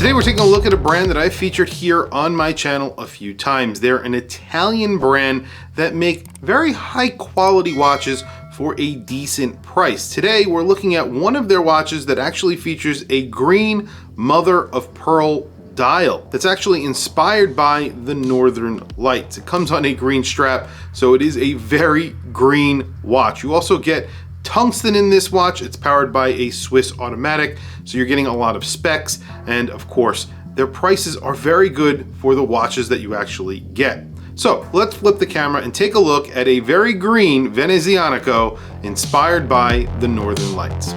Today we're taking a look at a brand that I've featured here on my channel a few times. They're an Italian brand that make very high quality watches for a decent price. Today we're looking at one of their watches that actually features a green mother of pearl dial that's actually inspired by the Northern Lights. It comes on a green strap, so it is a very green watch. You also get tungsten in this watch. It's powered by a Swiss automatic, so you're getting a lot of specs, and of course their prices are very good for the watches that you actually get. So let's flip the camera and take a look at a very green Venezianico inspired by the Northern Lights.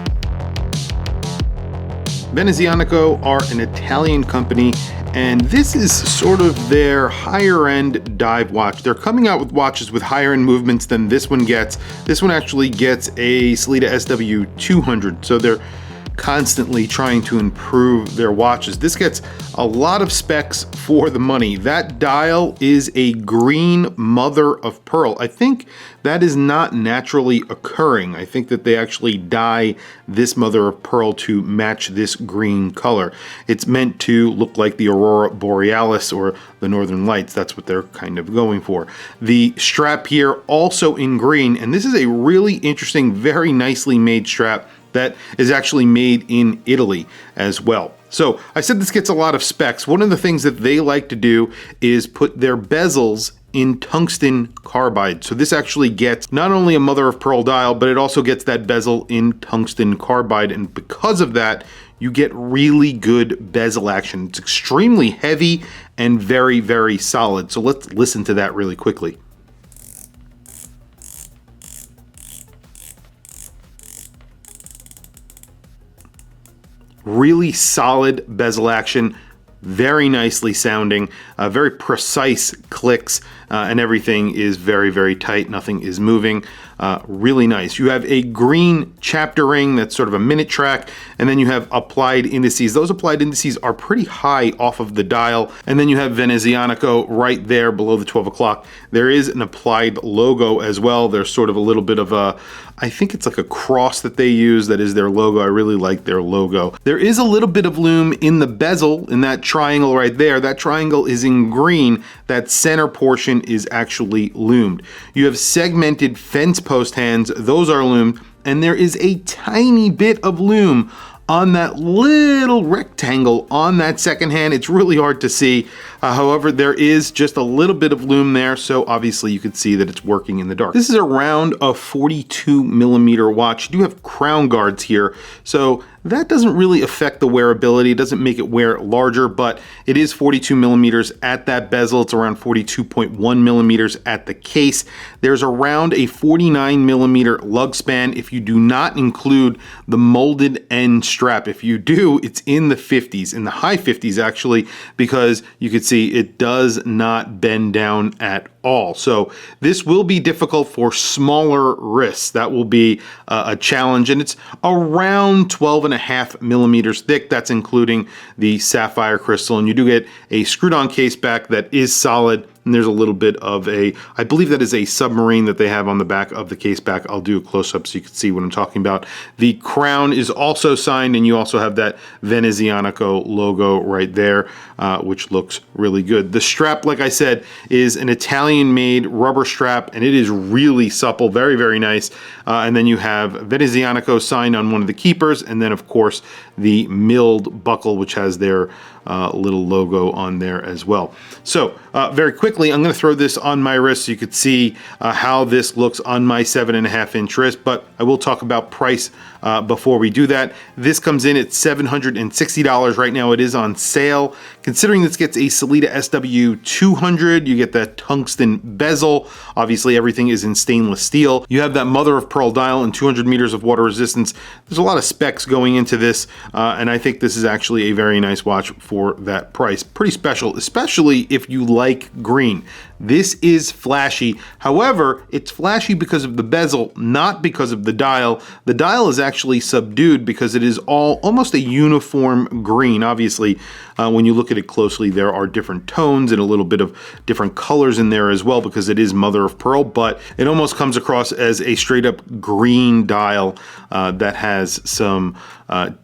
Venezianico are an Italian company, and this is sort of their higher end dive watch. They're coming out with watches with higher end movements than this one gets. This one actually gets a Sellita SW200, so they're constantly trying to improve their watches. This gets a lot of specs for the money. That dial is a green mother of pearl. I think that is not naturally occurring. I think that they actually dye this mother of pearl to match this green color. It's meant to look like the Aurora Borealis or the Northern Lights. That's what they're kind of going for. The strap here also in green, and this is a really interesting, very nicely made strap that is actually made in Italy as well. So I said this gets a lot of specs. One of the things that they like to do is put their bezels in tungsten carbide. So this actually gets not only a mother of pearl dial, but it also gets that bezel in tungsten carbide. And because of that, you get really good bezel action. It's extremely heavy and very, very solid. So let's listen to that really quickly. Really solid bezel action, very nicely sounding, very precise clicks, and everything is very, very tight. Nothing is moving. Really nice. You have a green chapter ring that's sort of a minute track, and then you have applied indices. Those applied indices are pretty high off of the dial, and then you have Venezianico right there below the 12 o'clock. There is an applied logo as well. There's sort of a little bit of a, I think it's like a cross that they use that is their logo. I really like their logo. There is a little bit of lume in the bezel, in that triangle right there. That triangle is in green. That center portion is actually lumed. You have segmented fence post hands, those are lumed, and there is a tiny bit of lume on that little rectangle on that second hand. It's really hard to see. However, there is just a little bit of lume there, so obviously you can see that it's working in the dark. This is around a 42 millimeter watch. You do have crown guards here, so that doesn't really affect the wearability. It doesn't make it wear larger, but it is 42 millimeters at that bezel. It's around 42.1 millimeters at the case. There's around a 49 millimeter lug span if you do not include the molded end strap. If you do, it's in the 50s, in the high 50s actually, because you can see it does not bend down at all. So this will be difficult for smaller wrists. That will be a challenge, and it's around 12.5 millimeters thick. That's including the sapphire crystal, and you do get a screwed on case back that is solid. And there's a little bit of a, I believe that is a submarine that they have on the back of the case back. I'll do a close-up so you can see what I'm talking about. The crown is also signed, and you also have that Venezianico logo right there, which looks really good. The strap, like I said, is an Italian-made rubber strap, and it is really supple, very, very nice. And then you have Venezianico signed on one of the keepers, and then, of course, the milled buckle, which has their little logo on there as well. So very quickly, I'm going to throw this on my wrist so you could see how this looks on my 7.5 inch wrist, but I will talk about price before we do that. This comes in at $760 right now. It is on sale. Considering this gets a Sellita SW200, you get that tungsten bezel. Obviously everything is in stainless steel. You have that mother of pearl dial and 200 meters of water resistance. There's a lot of specs going into this, and I think this is actually a very nice watch for that price. Pretty special, especially if you like green. This is flashy. However, it's flashy because of the bezel, not because of the dial. The dial is actually subdued because it is almost a uniform green. Obviously, when you look at it closely, there are different tones and a little bit of different colors in there as well because it is mother of pearl, but it almost comes across as a straight up green dial that has some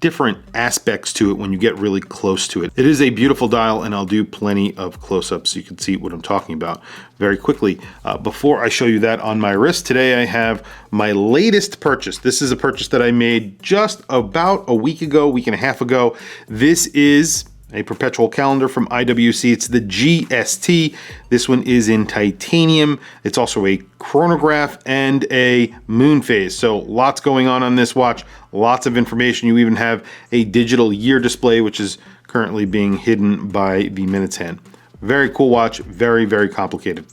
different aspects to it when you get really close to it. It is a beautiful dial, and I'll do plenty of close-ups so you can see what I'm talking about very quickly. Before I show you that on my wrist, today I have my latest purchase. This is a purchase that I made just about a week and a half ago. This is a perpetual calendar from IWC. It's the GST. This one is in titanium. It's also a chronograph and a moon phase. So lots going on this watch, lots of information. You even have a digital year display, which is currently being hidden by the minute's hand. Very cool watch, very, very complicated.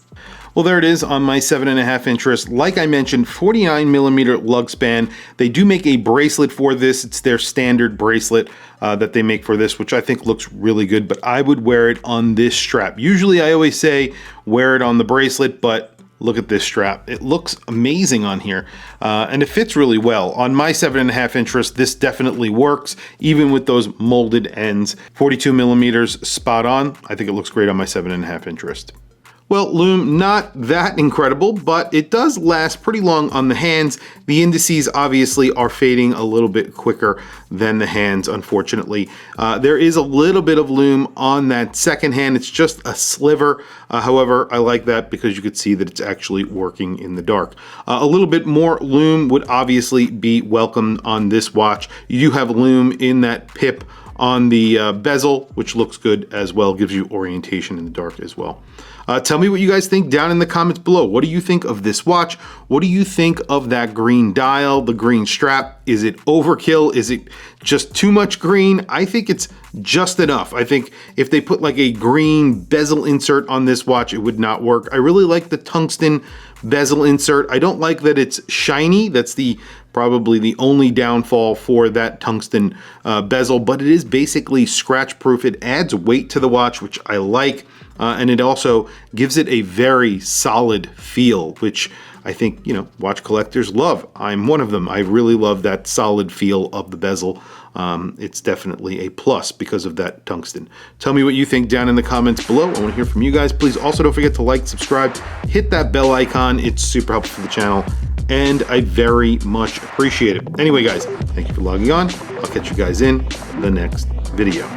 Well, there it is on my 7.5 inch wrist. Like I mentioned, 49mm lug span. They do make a bracelet for this. It's their standard bracelet that they make for this, which I think looks really good, but I would wear it on this strap. Usually I always say wear it on the bracelet, but look at this strap. It looks amazing on here, and it fits really well. On my 7.5 inch wrist, this definitely works, even with those molded ends. 42mm, spot on. I think it looks great on my 7.5 inch wrist. Well, Lume, not that incredible, but it does last pretty long on the hands. The indices obviously are fading a little bit quicker than the hands, unfortunately. There is a little bit of Lume on that second hand. It's just a sliver. However, I like that because you could see that it's actually working in the dark. A little bit more Lume would obviously be welcome on this watch. You do have Lume in that pip on the bezel, which looks good as well, gives you orientation in the dark as well. Tell me what you guys think down in the comments below. What do you think of this watch? What do you think of that green dial, the green strap? Is it overkill? Is it just too much green? I think it's just enough. I think if they put like a green bezel insert on this watch, it would not work. I really like the tungsten bezel insert. I don't like that it's shiny. That's probably the only downfall for that tungsten bezel, but it is basically scratch proof. It adds weight to the watch, which I like. And it also gives it a very solid feel, which I think, you know, watch collectors love. I'm one of them. I really love that solid feel of the bezel. It's definitely a plus because of that tungsten. Tell me what you think down in the comments below. I want to hear from you guys. Please also don't forget to like, subscribe, hit that bell icon. It's super helpful for the channel, and I very much appreciate it. Anyway, guys, thank you for logging on. I'll catch you guys in the next video.